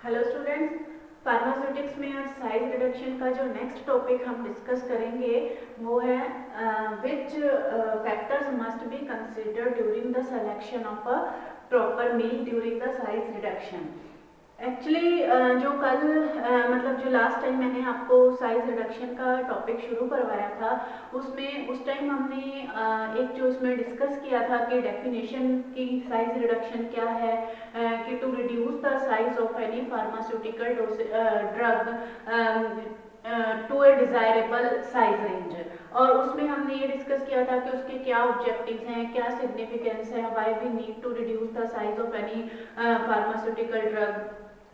Hello students, pharmaceutics में आज size reduction का जो नेक्स्ट टॉपिक हम डिस्कस करेंगे वो है which factors must be considered during the selection of a proper mill during the size reduction. Actually जो कल मतलब जो लास्ट टाइम मैंने आपको साइज रिडक्शन का टॉपिक शुरू करवाया था उसमें उस टाइम हमने एक जो इसमें डिस्कस किया था कि डेफिनेशन की साइज रिडक्शन क्या है, कि to reduce the size of any pharmaceutical drug to a desirable size range. और उसमें हमने ये डिस्कस किया था कि उसके क्या ऑब्जेक्टिव्स हैं, क्या सिग्निफिकेंस है, why we need to reduce the size of any pharmaceutical drug.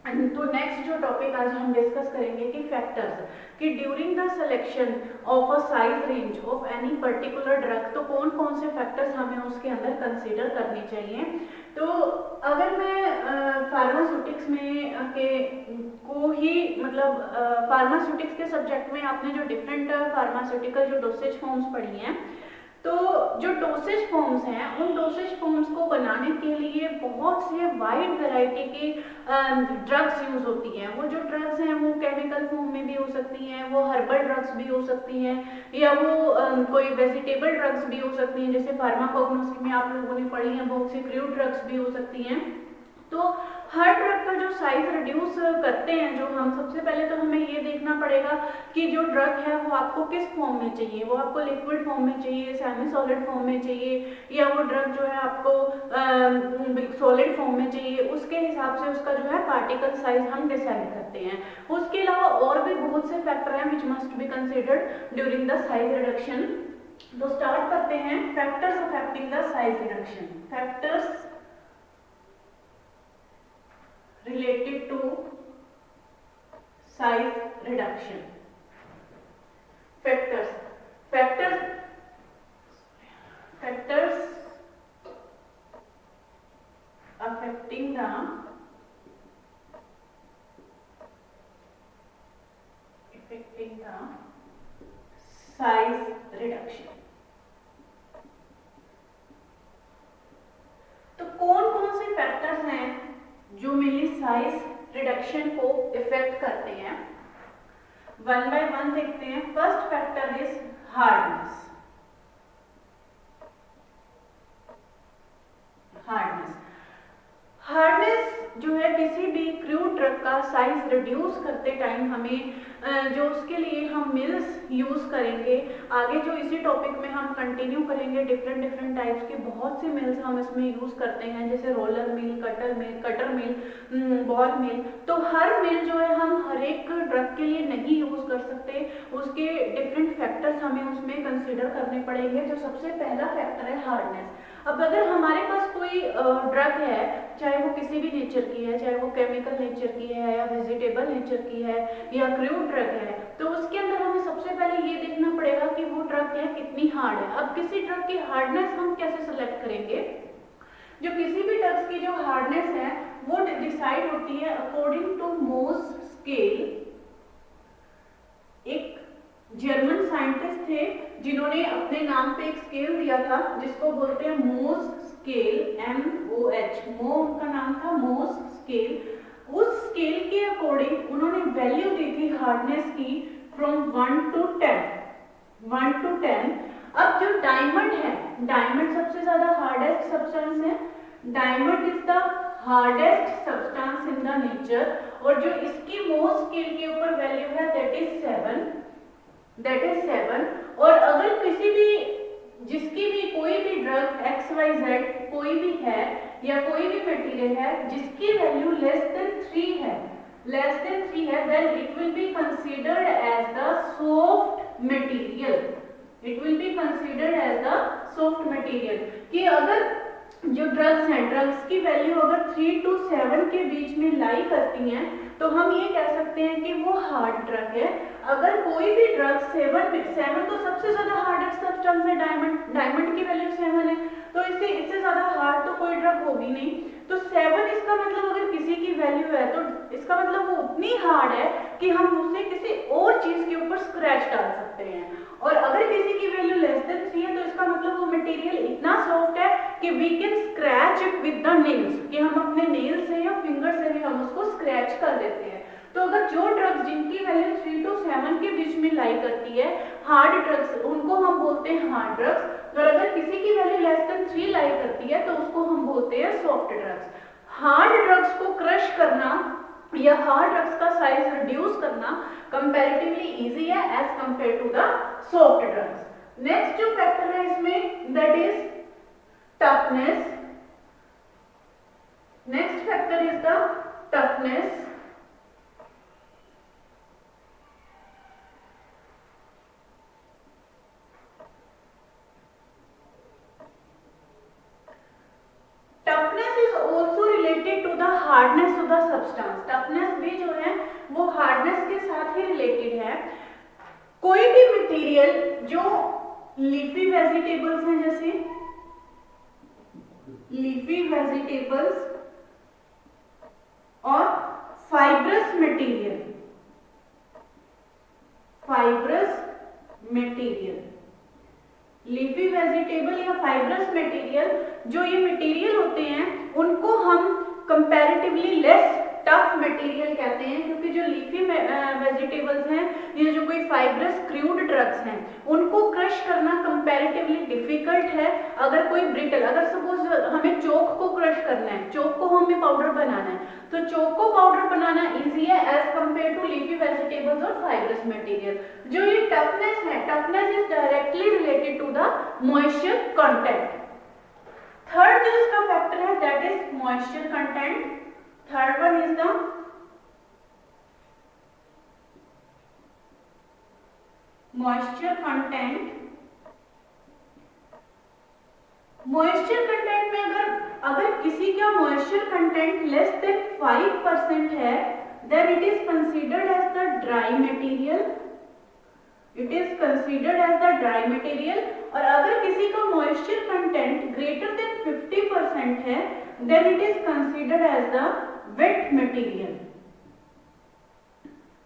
तो नेक्स्ट जो टॉपिक आज हम डिस्कस करेंगे कि फैक्टर्स, कि during the selection of a size range of any particular drug तो कौन कौन से फैक्टर्स हमें उसके अंदर कंसीडर करने चाहिए। तो अगर मैं फार्मास्यूटिक्स में के को ही मतलब फार्मास्यूटिक्स के सब्जेक्ट में आपने जो डिफरेंट फार्मास्यूटिकल जो डोसेज फॉर्म्स पढ़ी हैं, तो जो डोसेज फॉर्म्स हैं उन डोसेज फॉर्म्स को बनाने के लिए बहुत से वाइड वैरायटी की ड्रग्स यूज होती हैं। वो जो ड्रग्स हैं वो केमिकल फॉर्म में भी हो सकती हैं, वो हर्बल ड्रग्स भी हो सकती हैं, या वो कोई वेजिटेबल ड्रग्स भी हो सकती हैं, जैसे फार्माकोग्नोसी में आप लोगों ने पढ़ी हैं बहुत सी क्रूड ड्रग्स भी हो सकती हैं। तो हर ड्रग का जो साइज रिड्यूस करते हैं, जो हम सबसे पहले तो हमें ये देखना पड़ेगा कि जो ड्रग है वो आपको किस फॉर्म में चाहिए, वो आपको लिक्विड फॉर्म में चाहिए, सेमी सॉलिड फॉर्म में चाहिए, या वो ड्रग जो है आपको सॉलिड फॉर्म में चाहिए। उसके हिसाब से उसका जो है पार्टिकल साइज हम डिसाइड करते हैं। उसके अलावा और भी बहुत से फैक्टर हैं which must be considered during the size reduction. तो स्टार्ट करते हैं factors affecting the size reduction. Factors related to size reduction. Factors affecting the size reduction. तो कौन कौन से फैक्टर्स हैं जो मेनली साइज रिडक्शन को इफेक्ट करते हैं, वन बाय वन देखते हैं। First factor is hardness. Hardness जो है किसी भी क्रूड ड्रग का साइज रिड्यूस करते टाइम हमें जो उसके लिए हम मिल्स यूज करेंगे, आगे जो इसी टॉपिक में हम कंटिन्यू करेंगे, डिफरेंट टाइप्स के बहुत सी मिल्स हम इसमें यूज करते हैं, जैसे रोलर मिल, कटर मिल, बॉल मिल। तो हर मिल जो है हम हर एक ड्रग के लिए नहीं यूज कर सकते, उसके डिफरेंट फैक्टर्स हमें उसमें कंसिडर करने पड़ेंगे। जो सबसे पहला फैक्टर है हार्डनेस। अब अगर हमारे पास कोई ड्रग है, चाहे वो किसी भी नेचर की है, चाहे वो केमिकल नेचर की है या वेजिटेबल नेचर की है या क्रूड ड्रग है, तो उसके अंदर हमें सबसे पहले ये देखना पड़ेगा कि वो ड्रग है कितनी हार्ड है। अब किसी ड्रग की हार्डनेस हम कैसे सेलेक्ट करेंगे? जो किसी भी ड्रग्स की जो हार्डनेस है वो डिसाइड होती है अकॉर्डिंग टू मोस स्केल। एक जर्मन साइंटिस्ट थे जिन्होंने अपने नाम पे एक स्केल दिया था जिसको बोलते हैं मोस स्केल, MOH, मो उनका नाम था, मोस स्केल। उस स्केल के अकॉर्डिंग उन्होंने वैल्यू दी थी हार्डनेस की फ्रॉम 1 to 10। अब जो डायमंड है, डायमंड सबसे ज्यादा हार्डेस्ट सब्सटेंस है, diamond is the hardest substance in the nature, और जो इसकी मोस स्केल के ऊपर वैल्यू है दैट इज 7। और अगर किसी भी जिसकी भी कोई भी ड्रग XYZ कोई भी है या कोई भी मटेरियल है जिसकी वैल्यू लेस देन 3 है, then it will be considered as the soft material. कि अगर जो ड्रग्स हैं, ड्रग्स की वैल्यू अगर 3 to 7 के बीच में लाई करती हैं तो हम ये कह सकते हैं कि वो हार्ड ड्रग है। अगर कोई भी ड्रग 7 तो सबसे ज्यादा हार्डेस्ट सब्सटेंस है, डायमंड की वैल्यू 7 है, तो इससे ज्यादा हार्ड तो कोई ड्रग होगी नहीं। तो 7 इसका मतलब अगर किसी की वैल्यू है तो इसका मतलब वो उतनी हार्ड है कि हम उसे किसी और चीज के ऊपर स्क्रैच डाल सकते हैं। और अगर किसी की वैल्यू लेस देन 3 है तो इसका मतलब वो मटेरियल इतना सॉफ्ट है कि we can scratch it with the nails, कि हम अपने नेल से या फिंगर से भी हम उसको स्क्रैच कर देते हैं। तो अगर जो ड्रग्स जिनकी वैल्यू 3 to 7 के बीच में लाई करती है, हार्ड ड्रग्स, उनको हम बोलते हैं हार्ड ड्रग्स। और अगर किसी की वैल्यू लेस देन 3 लाई करती है तो उसको हम बोलते हैं सॉफ्ट ड्रग्स। हार्ड ड्रग्स को क्रश करना या हार्ड ड्रग्स का साइज रिड्यूस करना कंपैरेटिवली इजी है as compare to the soft drugs. Next जो फैक्टर है इसमें that is toughness. Next factor is the toughness. Toughness is also related to the hardness of the substance. Toughness भी जो है वो hardness के साथ ही रिलेटेड है। कोई भी मटेरियल जो लीफी वेजिटेबल्स हैं, जैसे लीफी वेजिटेबल्स और फाइब्रस मटेरियल, लीफी वेजिटेबल या फाइब्रस मटेरियल, जो ये मटेरियल होते हैं उनको हम कंपैरेटिवली लेस टफ मटेरियल कहते हैं, क्योंकि जो लीफी वेजिटेबल्स हैं, ये जो कोई फाइब्रस क्रूड ड्रग्स हैं, उनको क्रश करना कंपैरेटिवली डिफिकल्ट है। अगर कोई ब्रिटल, अगर सपोज हमें चोक को क्रश करना है, चोक को हमें पाउडर बनाना है, तो चोक को पाउडर बनाना इजी है as compare to leafy vegetables और फाइब्रस मटेरियल। जो ये टफनेस है, toughness is directly related to the moisture content. Third जो इसका फैक्टर है that is moisture content. Third one is the moisture content. Moisture content में अगर किसी का moisture content less than 5% है, then it is considered as the dry material. It is considered as the dry material. और अगर किसी का moisture content greater than 50% है, then it is considered as the wait material.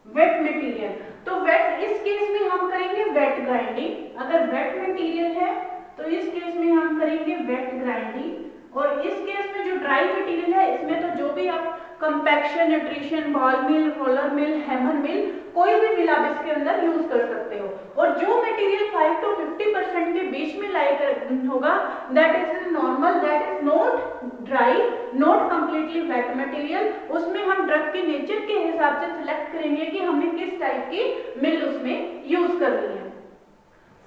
Wait material, तो wait, इस case में हम करेंगे वेट ग्राइंडिंग। अगर वेट मटेरियल है तो इस केस में हम करेंगे वेट ग्राइंडिंग। और इस केस में जो ड्राई मटेरियल है, इसमें तो जो भी आप कंपैक्शन, न्यूट्रिशन, बॉल मिल, रोलर मिल, हैमर मिल, कोई भी मिल आप इसके अंदर यूज कर सकते हो। और जो मटेरियल 5 to 50% के बीच में लाई होगा, that is normal, that is not dry, not completely wait material. उसमें हम ड्रग के नेचर के हिसाब से सिलेक्ट करेंगे कि हमें किस टाइप की मिल उसमें यूज करनी है।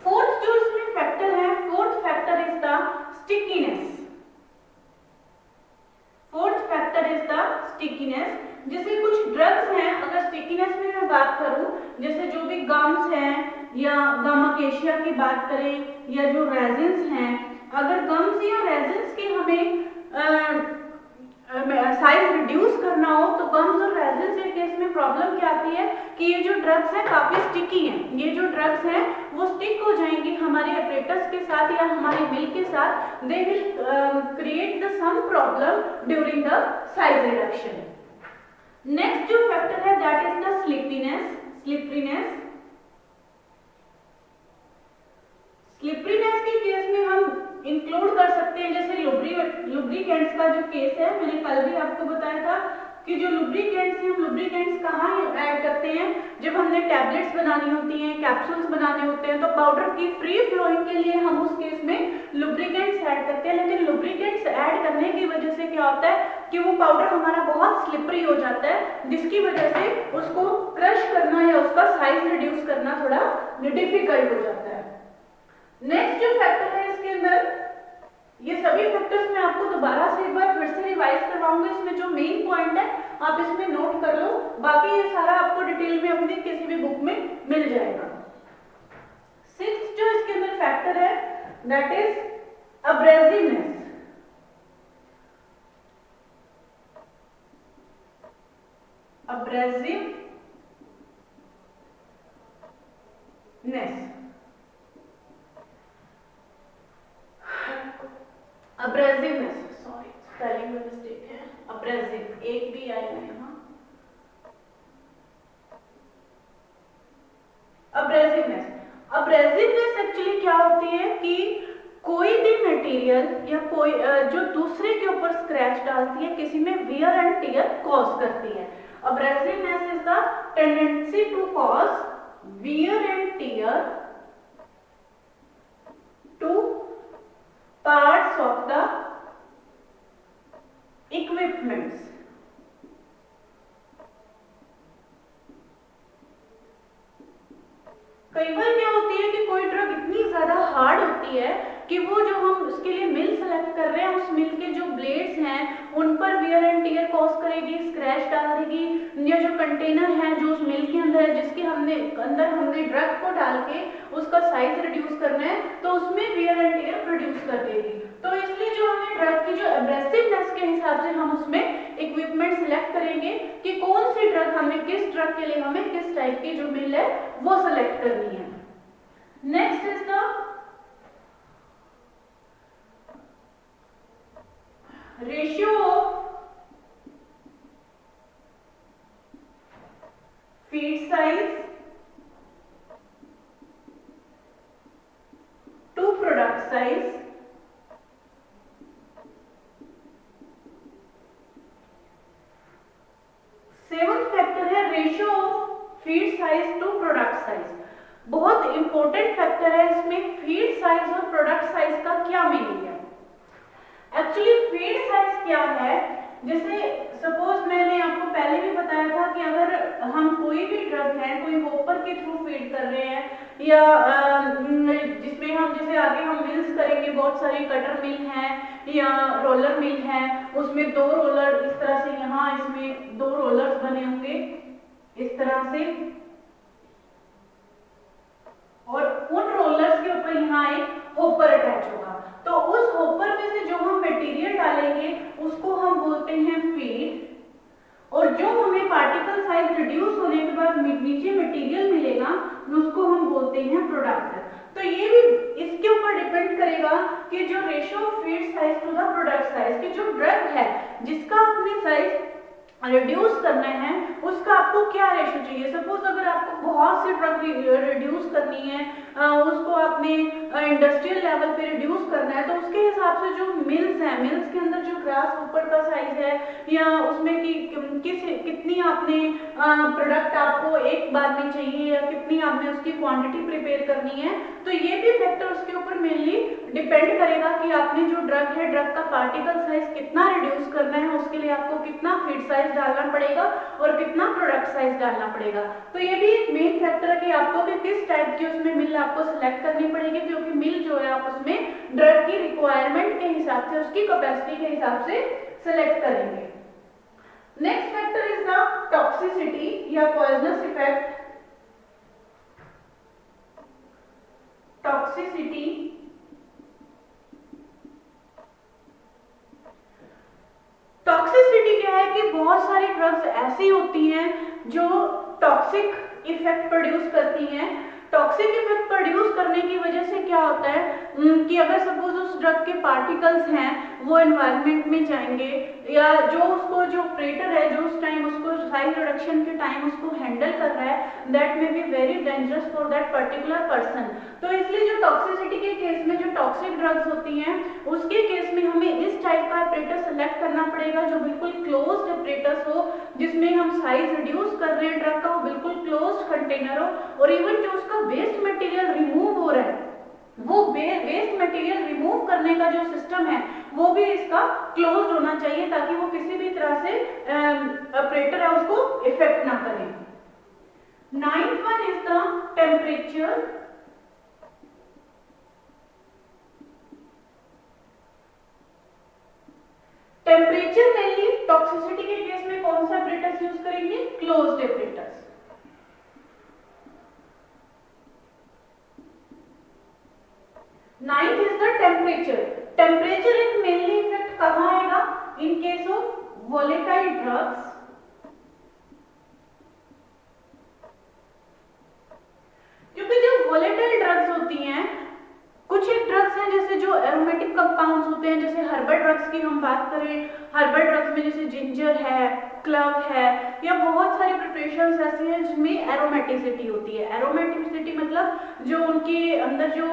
फोर्थ जो इसमें फैक्टर है, fourth factor is the stickiness. Fourth factor is the stickiness. जैसे कुछ ड्रग्स हैं, अगर स्टिकीनेस में मैं बात करूं, जैसे जो भी गम्स हैं या गम अकेशिया की बात करें, या जो रेजिन्स हैं, अगर गम्स या रेजिन्स के हमें साइज रिड्यूस करना हो तो गम्स और रेजिन्स के केस में प्रॉब्लम क्या आती है कि ये जो ड्रग्स हैं काफी स्टिकी हैं। ये जो ड्रग्स हैं वो स्टिक हो जाएंगी हमारे एपरेटस के साथ या हमारे मिल के साथ। They will create the some problem during the size reduction. Next जो फैक्टर है that is the slipperiness. Slipperiness के केस में हम इंक्लूड कर सकते हैं, जैसे लुब्रिकेंट्स का जो केस है, मैंने कल भी आपको बताया था कि जो लुब्रिकेंट्स हैं, लुब्रिकेंट्स कहाँ ऐड करते हैं, जब हमने टैबलेट्स बनानी होती हैं, कैप्सूल्स बनाने होते हैं, तो पाउडर की फ्री फ्लोइंग के लिए हम उस केस में लुब्रिकेंट्स ऐड करते हैं। लेकिन लुब्रिकेंट्स ऐड करने की वजह से क्या होता है कि वो पाउडर हमारा बहुत स्लिपरी हो जाता है, जिसकी वजह से उसको क्रश करना या उसका साइज रिड्यूस करना थोड़ा डिफिकल्ट हो जाता है। नेक्स्ट जो फैक्टर है इसके अंदर, ये सभी फैक्टर्स मैं आपको दोबारा से एक बार फिर से रिवाइज करवाऊंगी। इसमें जो मेन पॉइंट है आप इसमें नोट कर लो, बाकी ये सारा आपको डिटेल में अपनी किसी भी बुक में मिल जाएगा। सिक्स्थ जो इसके अंदर फैक्टर है दैट इज अब्रेसिवनेस। अब्रेसिवनेस एक्चुअली क्या होती है कि कोई भी मटेरियल या कोई जो दूसरे के ऊपर स्क्रैच डालती है, किसी में वियर एंड टियर कॉज करती है। Abrasiveness is the tendency to cause wear and tear to parts of the equipments. कई बार क्या होती है कि कोई ड्रग इतनी ज्यादा हार्ड होती है कि वो जो हम उसके लिए मिल सेलेक्ट कर रहे हैं, उस मिल के जो ब्लेड्स हैं उन पर वियर एंड टियर कॉज करेगी, स्क्रैच डाल देगी, या जो कंटेनर है जो उस मिल के अंदर है, जिसके अंदर हमने ड्रग को डाल के उसका साइज रिड्यूस करना है, तो उसमें वियर एंड टियर प्रोड्यूस कर देगी। तो इसलिए जो हमें ड्रग की जो एब्रेसिवनेस के हिसाब से हम उसमें इक्विपमेंट सिलेक्ट करेंगे कि कौन सी ड्रग हमें, किस ड्रग के लिए हमें किस टाइप की जो मिल है वो सिलेक्ट करनी है। Next is the ratio of feed size to product size. Seventh factor है ratio of feed size to product size. बहुत इंपॉर्टेंट फैक्टर है इसमें। फीड साइज और प्रोडक्ट साइज का क्या मीनिंग है? एक्चुअली फीड साइज क्या है, जैसे सपोज मैंने आपको पहले भी बताया था कि अगर हम कोई भी ड्रग है कोई होपर के थ्रू फीड कर रहे हैं, या जिसमें हम जैसे आगे हम मिल्स करेंगे, बहुत सारी कटर मिल है या रोलर मिल है, उसमें दो रोलर इस तरह से, यहाँ इसमें दो रोलर्स बने होंगे इस तरह से, और उन रोलर्स के ऊपर यहाँ एक होपर अटैच होगा। तो उस होपर में से जो हम मटेरियल डालेंगे उसको हम बोलते हैं फीड, और जो हमें पार्टिकल साइज रिड्यूस होने के बाद नीचे मटेरियल मिलेगा उसको हम बोलते हैं प्रोडक्ट। तो ये भी इसके ऊपर डिपेंड करेगा कि जो ratio of feed size to the product size, कि जो ड्रग है जिसका आपने साइज रिड्यूस करना है उसका आपको क्या रेशियो चाहिए। सपोज अगर आपको बहुत सी ड्रग रिड्यूस करनी है, उसको आपने इंडस्ट्रियल लेवल पे रिड्यूस करना है, तो उसके हिसाब से जो मिल्स हैं, मिल्स के अंदर जो ग्रास ऊपर का साइज है, या उसमें कितनी आपने प्रोडक्ट आपको एक बार में चाहिए, या कितनी आपने उसकी क्वांटिटी प्रिपेयर करनी है, तो ये भी फैक्टर उसके ऊपर मेनली डिपेंड करेगा कि आपने जो ड्रग है, ड्रग का पार्टिकल साइज कितना रिड्यूस करना है, उसके लिए आपको कितना फीड साइज डालना पड़ेगा और कितना प्रोडक्ट साइज डालना पड़ेगा। तो ये भी एक मेन फैक्टर है कि आपको कि किस टाइप की उसमें मिल आपको सिलेक्ट करनी पड़ेगी, क्योंकि मिल जो है आप उसमें ड्रग की रिक्वायरमेंट के हिसाब से, उसकी कैपेसिटी के हिसाब से सिलेक्ट करेंगे। Next factor is the toxicity या पॉइजनस इफेक्ट। टॉक्सिसिटी टॉक्सिसिटी क्या है कि बहुत सारी ड्रग्स ऐसी होती हैं जो टॉक्सिक इफेक्ट प्रोड्यूस करती हैं। टॉक्सिक इफेक्ट प्रोड्यूस करने की वजह से क्या होता है कि अगर सपोज उस ड्रग के पार्टिकल्स हैं वो एनवायरनमेंट में जाएंगे, या जो उसको जो ऑपरेटर है जो उस टाइम उसको साइज रिडक्शन के टाइम उसको हैंडल कर रहा है, that may be very dangerous for that particular person. तो इसलिए जो टॉक्सिसिटी के केस में जो टॉक्सिक ड्रग्स होती हैं उसके केस में हमें इस टाइप का ऑपरेटर सेलेक्ट करना पड़ेगा जो बिल्कुल क्लोज्ड ऑपरेटर्स हो, जिसमें हम साइज रिड्यूस कर रहे हैं ड्रग का, वो बिल्कुल क्लोज्ड कंटेनर हो, और इवन जो उसका वेस्ट मटेरियल रिमूव हो रहा है वो वेस्ट मटेरियल रिमूव करने का जो सिस्टम है वो भी इसका क्लोज्ड होना चाहिए, ताकि वो किसी भी तरह से ऑपरेटर है उसको इफेक्ट ना करे। 9th one is the temperature। Temperature mainly toxicity के केस में कौन सा ऑपरेटर्स यूज करेंगे? Closed operators. Ninth is the temperature. Temperature एक मेनली इफेक्ट कहां आएगा? In case of volatile drugs, क्योंकि जो वोलेटाइल ड्रग्स होती हैं, कुछ एक ड्रग्स हैं जैसे जो एरोमेटिक कंपाउंड्स होते हैं, जैसे हर्बल ड्रग्स की हम बात करें, हर्बल ड्रग्स में जैसे जिंजर है, क्लव है, या बहुत सारी प्रिपरेशंस ऐसी हैं जिनमें एरोमेटिसिटी होती है। एरोमेटिसिटी मतलब जो उनके अंदर जो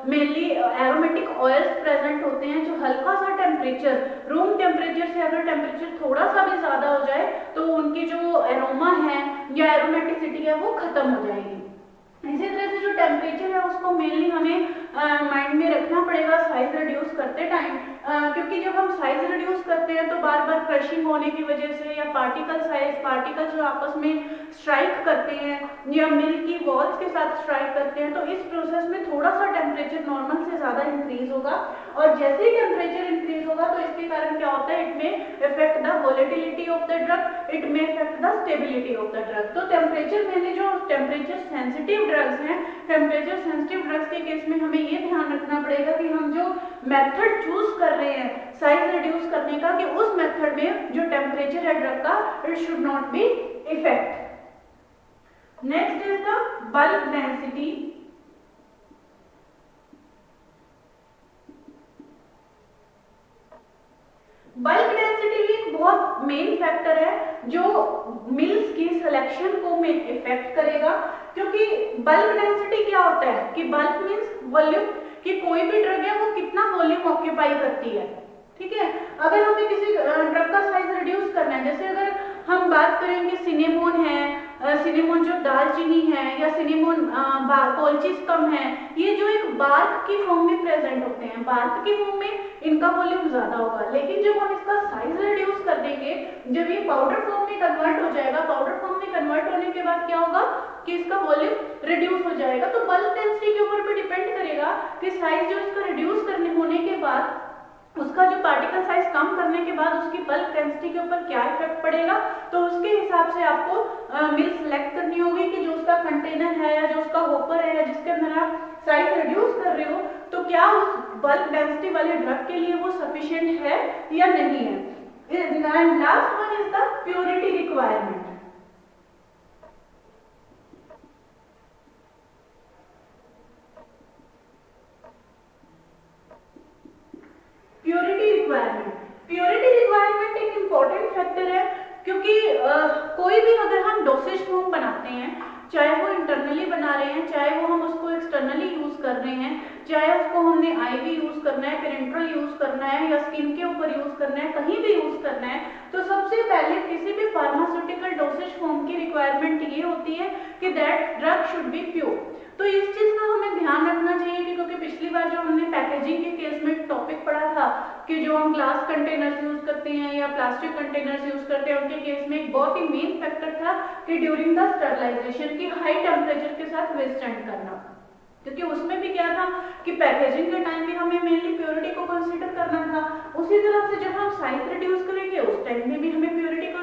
मेनली एरोमेटिक ऑयल्स प्रेजेंट होते हैं, जो हल्का सा टेम्परेचर, रूम टेम्परेचर से अगर टेम्परेचर थोड़ा सा भी ज़्यादा हो जाए तो उनकी जो एरोमा है या एरोमेटिसिटी है वो खत्म हो जाएगी। इसी तरह से जो टेम्परेचर है उसको मेनली हमें माइंड में रखना पड़ेगा साइज रिड्यूस करते टाइम, क्योंकि जब हम साइज रिड्यूस करते हैं तो बार बार क्रशिंग होने की वजह से या पार्टिकल जो आपस में स्ट्राइक करते हैं या मिल्क की वॉल्स के साथ स्ट्राइक करते हैं, तो इस प्रोसेस में थोड़ा सा टेम्परेचर नॉर्मल से ज़्यादा इंक्रीज होगा, और जैसे ही टेम्परेचर इंक्रीज होगा तो इसके कारण क्या होता है, it may affect the volatility of the drug, it may affect the stability of the drug. तो टेम्परेचर में जो टेम्परेचर सेंसिटिव ड्रग्स हैं, टेम्परेचर सेंसिटिव ड्रग्स के केस में हमें ये ध्यान रखना पड़ेगा कि हम जो मेथड चूज कर रहे हैं साइज रिड्यूस करने का, कि उस मेथड में जो टेम्परेचर है ड्रग का, it should not be effect. Next is the bulk density. Bulk density भी एक बहुत मेन फैक्टर है जो मिल्स की सिलेक्शन को में इफेक्ट करेगा, क्योंकि बल्क डेंसिटी क्या होता है कि बल्क मींस वॉल्यूम, कि कोई भी ड्रग है वो कितना वॉल्यूम ऑक्यूपाई करती है। ठीक है, अगर हमें किसी ड्रग का साइज रिड्यूस करना है, जैसे अगर हम बात करेंगे सिनेमोन है, सिनेमोन जो दालचीनी है, या सिनेमोन कोल्चिस्कम है, ये जो एक बार्क की फॉर्म में प्रेजेंट होते हैं, बार्क की फॉर्म में इनका वॉल्यूम ज्यादा होगा, लेकिन जब हम इसका साइज रिड्यूस कर देंगे, जब ये पाउडर फॉर्म में कन्वर्ट हो जाएगा, पाउडर फॉर्म में कन्वर्ट होने के बाद क्या होगा कि इसका वॉल्यूम रिड्यूस हो जाएगा। तो बल्क डेंसिटी के ऊपर भी डिपेंड करेगा कि साइज जो इसका रिड्यूस करने होने के बाद, उसका जो पार्टिकल साइज कम करने के बाद उसकी बल्क डेंसिटी के ऊपर क्या इफेक्ट पड़ेगा, तो उसके हिसाब से आपको मिल सिलेक्ट करनी होगी कि जो उसका कंटेनर है या जो उसका होपर है जिसके अंदर आप साइज रिड्यूस कर रहे हो, तो क्या उस बल्क डेंसिटी वाले ड्रग के लिए वो सफिशिएंट है या नहीं है। And last one is the purity requirement. Purity requirement एक इंपॉर्टेंट फैक्टर है, क्योंकि कोई भी अगर हम डोसेज फॉर्म बनाते हैं, चाहे वो इंटरनली बना रहे हैं, चाहे वो हम उसको एक्सटर्नली यूज कर रहे हैं, चाहे उसको हमने आईवी यूज करना है, पेरेंट्रल यूज करना है, या स्किन के ऊपर यूज करना है, कहीं भी यूज करना है, तो सबसे पहले किसी भी फार्मास्यूटिकल डोसेज फॉर्म की रिक्वायरमेंट ये होती है कि that drug should be pure. तो इस चीज का हमें ध्यान रखना चाहिए, क्योंकि पिछली बार जो हमने पैकेजिंग के केस में टॉपिक पढ़ा था कि जो हम ग्लास कंटेनर्स यूज करते हैं या प्लास्टिक कंटेनर्स यूज करते हैं, उनके केस में एक बहुत ही मेन फैक्टर था कि ड्यूरिंग द स्टरलाइजेशन की हाई टेम्परेचर के साथ विथस्टैंड करना, क्योंकि उसमें भी क्या था कि पैकेजिंग के टाइम भी हमें मेनली प्योरिटी को कंसीडर करना था। उसी तरह से जब हम साइज रिड्यूस करेंगे उस टाइम में भी हमें प्योरिटी को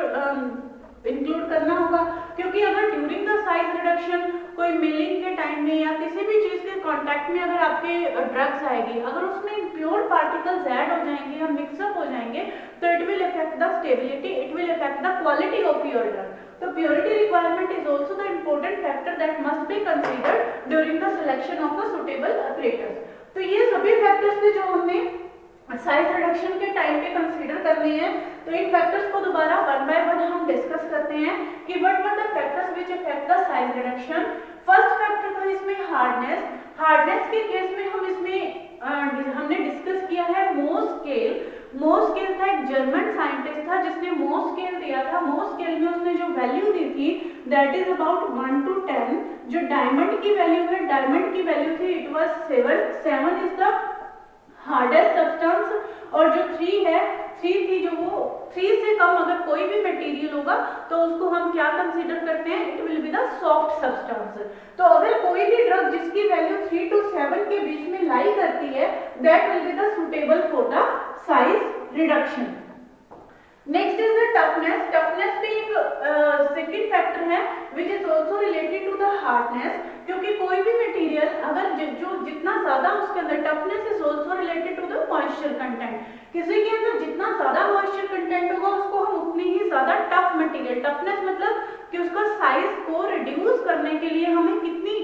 इंक्लूड करना होगा, क्योंकि अगर ड्यूरिंग द साइज रिडक्शन कोई मिलिंग के टाइम में या किसी भी चीज के कांटेक्ट में अगर आपके ड्रग्स आएगी, अगर उसमें प्योर पार्टिकल्स ऐड हो जाएंगे या मिक्सअप हो जाएंगे, तो it will affect the stability, it will affect the quality of your drug. तो purity requirement is also the important factor that must be considered during the selection of a suitable apparatus. तो ये सभी factors थे जो हमने size reduction के time पे consider करनी है। तो इन फैक्टर्स को दोबारा वन बाय वन हम डिस्कस करते हैं कि what were the factors which affect the size reduction. First factor था इसमें हार्डनेस। हार्डनेस के केस में हम इसमें हमने डिस्कस किया है मोस स्केल। मोस स्केल था एक जर्मन साइंटिस्ट था जिसने मोस स्केल दिया था। मोस स्केल में उसने जो वैल्यू दी थी दैट इज अबाउट 1 to 10। जो डायमंड की वैल्यू है, डायमंड की वैल्यू थी it was 7 is the hardest substance, और जो 3 है 3 थी, जो वो 3 से कम अगर कोई भी मटेरियल होगा तो उसको हम क्या कंसीडर करते हैं, it will be the soft substance. तो अगर कोई भी ड्रग जिसकी वैल्यू 3 to 7 के बीच में लाई करती है that will be the suitable for the size reduction. Next is the toughness. Toughness भी एक सेकंड फैक्टर है which is also related to the hardness, क्योंकि कोई भी मटेरियल अगर जो जितना ज्यादा उसके अंदर toughness is also related to the moisture content. किसी के अंदर जितना ज्यादा मॉइस्चर कंटेंट होगा उसको हम उतनी ही ज्यादा टफ मटेरियल, टफनेस मतलब कि उसका साइज को रिड्यूस करने के लिए हमें कितनी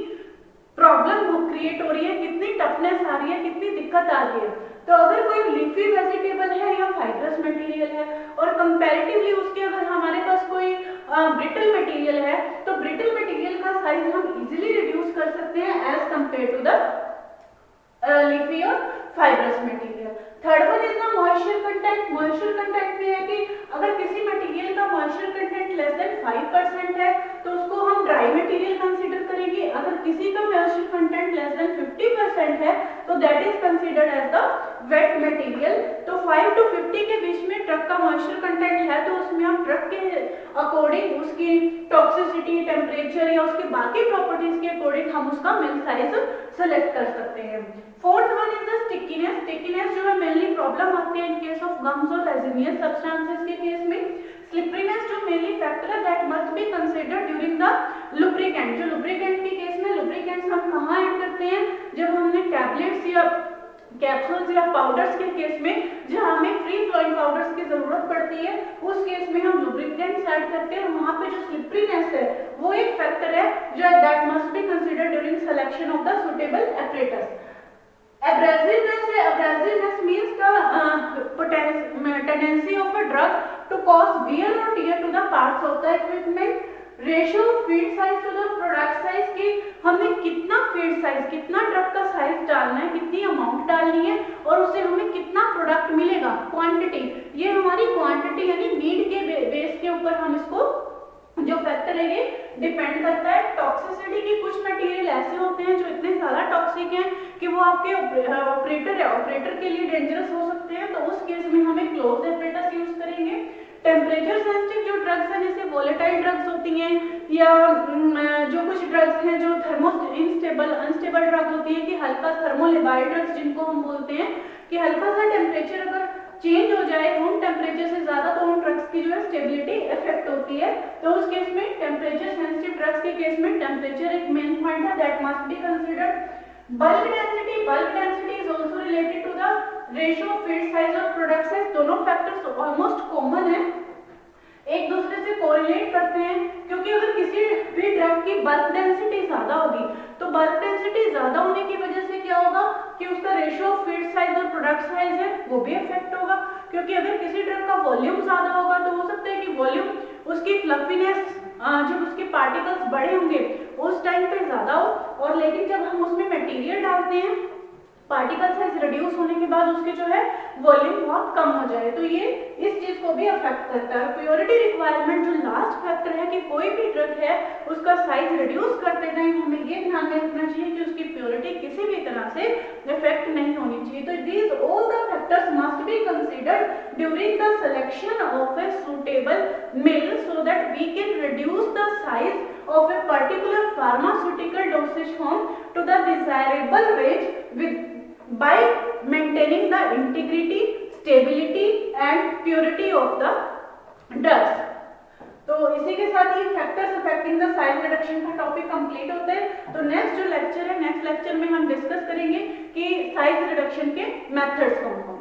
प्रॉब्लम क्रिएट हो रही है, कितनी टफनेस आ रही है, कितनी दिक्कत आ रही है। तो अगर कोई लीफी वेजिटेबल है या फाइब्रस मटेरियल है और कंपैरेटिवली उसके अगर हम ब्रिटल मटेरियल है, तो ब्रिटल मटेरियल का साइज हम इजीली रिड्यूस कर सकते हैं as compare to the liquid और fibrous material. Third one is the moisture content. Moisture content में है कि अगर किसी मटेरियल का मॉइस्चर कंटेंट लेस देन 5% है तो उसको हम ड्राई मटेरियल कंसीडर करेंगे। अगर किसी का मॉइस्चर कंटेंट लेस देन 50% है तो that is considered as the wet material. तो 5 to 50 के बीच में ट्रक का मॉइस्चर कंटेंट है तो उसमें हम ट्रक के अकॉर्डिंग उसकी टॉक्सिसिटी, टेम्परेचर या उसके बाकी प्रॉपर्टीज के अकॉर्डिंग हम उसका मिल्क साइज सेलेक्ट कर सकते हैं। Fourth one is the stickiness. Stickiness जो है मेनली प्रॉब्लम आती है इन केस ऑफ गम्स और रेजिनियस सब्सटेंसेस के केस में। स्लिपरीनेस जो मेनली फैक्टर है that must be considered during the lubricant. जो लुब्रिकेंट के केस में लुब्रिकेंट्स हम कहाँ ऐड करते हैं, जब हमने टैबलेट्स या कैप्सूल्स या पाउडर्स के केस में जहाँ हमें फ्री फ्लोइंग पाउडर्स की जरूरत पड़ती है उस केस में हम लुब्रिकेंट्स ऐड करते हैं। वहाँ पे जो स्लिपरीनेस है वो एक फैक्टर है जो that must be considered during selection of the suitable apparatus. Abrasiveness है, abrasiveness means the tendency of a drug to cause wear or tear to the parts of the equipment. Ratio feed size to the product size की हमने कितना feed size, कितना drug का size डालना है, कितनी amount डालनी है और उससे हमें कितना प्रोडक्ट मिलेगा, क्वांटिटी। ये हमारी क्वांटिटी यानी नीड के बेस के ऊपर हम इसको जो फैक्टर है ये डिपेंड करता है। टॉक्सिसिटी की कुछ मटेरियल ऐसे होते हैं जो इतने ज्यादा टॉक्सिक हैं कि वो आपके ऑपरेटर के लिए डेंजरस हो सकते हैं, तो उस केस में हमें क्लोज एपरेटस यूज करेंगे। टेम्परेचर सेंसिटिव जो ड्रग्स हैं जैसे वोलेटाइल ड्रग्स होती हैं या जो कुछ ड्रग्स हैं जो थर्मो अनस्टेबल ड्रग होती है कि हल्का थर्मोलिबाइल ड्रग्स जिनको हम बोलते हैं कि हल्का सा टेम्परेचर अगर चेंज हो जाए रूम टेम्परेचर से ज्यादा तो उन ड्रग्स की जो है स्टेबिलिटी इफेक्ट होती है। तो उस केस में टेम्परेचर सेंसिटिव ड्रग्स के केस में टेम्परेचर एक मेन पॉइंट है that must be considered. Bulk density is also related to the ratio feed size और प्रोडक्ट साइज। दोनों फैक्टर्स ऑलमोस्ट कॉमन है, एक दूसरे से कोरिलेट करते हैं क्योंकि अगर किसी भी ड्रग की बल्क डेंसिटी ज्यादा होगी तो बल्क डेंसिटी ज्यादा होने की वजह से क्या होगा कि उसका रेशियो ऑफ फीड साइज और प्रोडक्ट साइज है वो भी इफेक्ट होगा। क्योंकि अगर किसी ड्रग का वॉल्यूम ज्यादा होगा तो हो सकता है कि वॉल्यूम उसकी फ्लफीनेस जब उसके पार्टिकल्स बड़े होंगे उस टाइम पे ज्यादा हो, और लेकिन जब हम उसमें मटेरियल डालते हैं पार्टिकल साइज रिड्यूस होने के बाद उसके जो है वॉल्यूम बहुत कम हो जाए, तो ये इस चीज को भी अफेक्ट करता है। प्योरिटी रिक्वायरमेंट जो लास्ट फैक्टर है कि कोई भी ड्रग है उसका साइज रिड्यूस करते टाइम हमें ये ध्यान में रखना चाहिए कि उसकी प्योरिटी किसी भी तरह से इफेक्ट नहीं होनी चाहिए। तो these all the factors must be considered during the selection of a suitable mill so that we can reduce the size of a particular pharmaceutical dosage form to the desirable range by maintaining the integrity, stability and purity of the drugs. तो इसी के साथ ये factors affecting the size reduction का topic complete होता है। तो next जो लेक्चर है, नेक्स्ट लेक्चर में हम डिस्कस करेंगे कि साइज रिडक्शन के मेथड्स कौन कौन